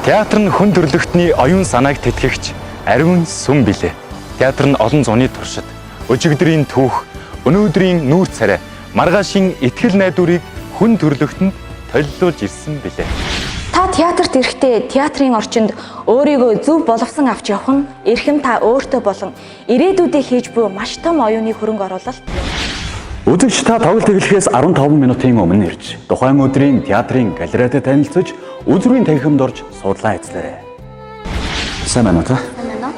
Театр нь хүн төрлөختний оюун санааг тэтгэгч ариун сүм билээ. Театр нь олон зуны туршид, өчигдрийн түүх, өнөөдрийн нүүр царай, маргаашийн итгэл найдварыг хүн төрлөختөнд толилуулж ирсэн билээ. Та театрт ирэхдээ театрын орчинд өөрийгөө зөв боловсон авч явах нь эрхэм та өөртөө болон ирээдүйдээ хийж буй маш том оюуны хөрөнгө оруулалт. Үзэгч та тоглолт эхлэхээс 15 минутын өмнө ирж, тухайн өдрийн театрын галерейд танилцж, үзүүрийн танхимд орж судлаа эзлээрэй. Сайн байна уу та? Сайн байна уу?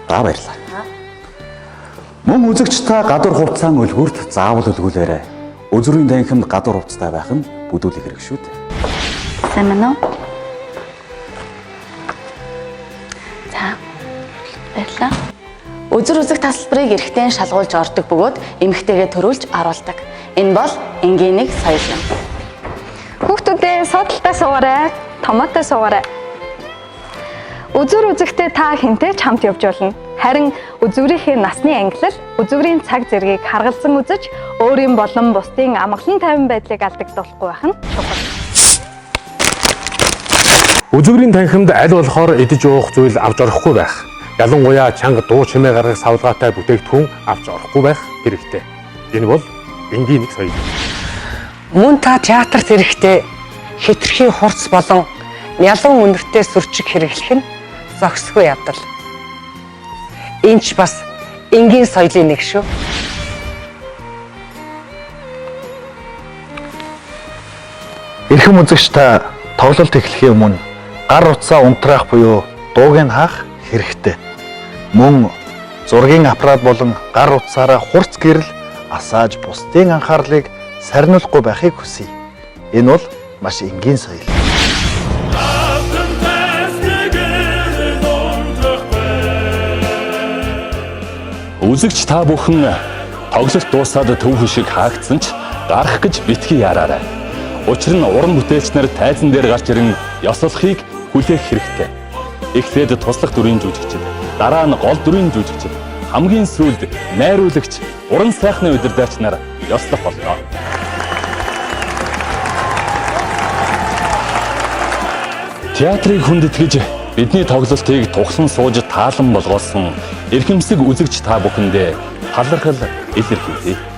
Баярлалаа. Мөн үзэгч та гадуур хувцаан өлгүүрт заавал өлгүүлээрэй. Үзүүрийн танхимд гадуур хувцастай байх нь бүдүүлэх хэрэг шүү дээ. Сайн байна уу? За. Баярлалаа. Үзүр үзэг тасалбарыг эрэгтэй шалгуулж ордог бөгөөд эмэгтэйгээ төрүүлж оруулдаг. Энэ бол энгийн нэг соёл юм. Хүүхдүүдээ суудалтай суугаарай, томоотой суугаарай. Үзүр үзэгтэй та хинтэй ч хамт явж болно. Харин үзүүрийнхээ насны ангилал, үзүүрийн цаг зэргийг харгалзан үзэж, өөрийн болон бусдын амгалан тайван байдлыг алдагдуулахгүй байх нь чухал. Үзүүрийн танхимд аль болохоор идэж уух зүйл авч орохгүй байх. Ялангуяа чанга дуу чимээ гаргах савлгаатай бүтээгдэхүүн авч орохгүй байх хэрэгтэй. Энэ бол энгийн нэг соёл. Мөн та театрт ирэхдээ хэтэрхий хурц болон нялан үнэртэй сүрчиг хэрэглэх нь зохисгүй явдал. Энэ ч бас энгийн соёлын нэг шүү. Эрхэм үзэгч та тоглолт эхлэхийн өмнө гар утсаа унтраах буюу дууг нь хаах хэрэгтэй. Мөн зургийн аппарат болон гар утсаараа хурц гэрэл асааж бусдын анхаарлыг сарниулахгүй байхыг хүсье. Энэ бол маш энгийн соёл. Үзэгч та бүхэн тоглолт дуусаад төвхөн шиг хаагдсан ч гарах гэж битгий яраарай. Учир нь уран бүтээлч нар тайзан дээр гарч ирэн ёслохыг хүлээх хэрэгтэй. Эхлээд туслах дүрийн жүжигчид, дараа нь гол дүрийн жүжигчид, хамгийн сүүлд найруулагч, уран сайхны удирдагч нар ёслох болно. Театрыг хүндэтгэж бидний тоглолтыг тухсан сууж таалан болгосон эрхэмсэг үзэгч та бүхэндээ талархал илэрхийлье.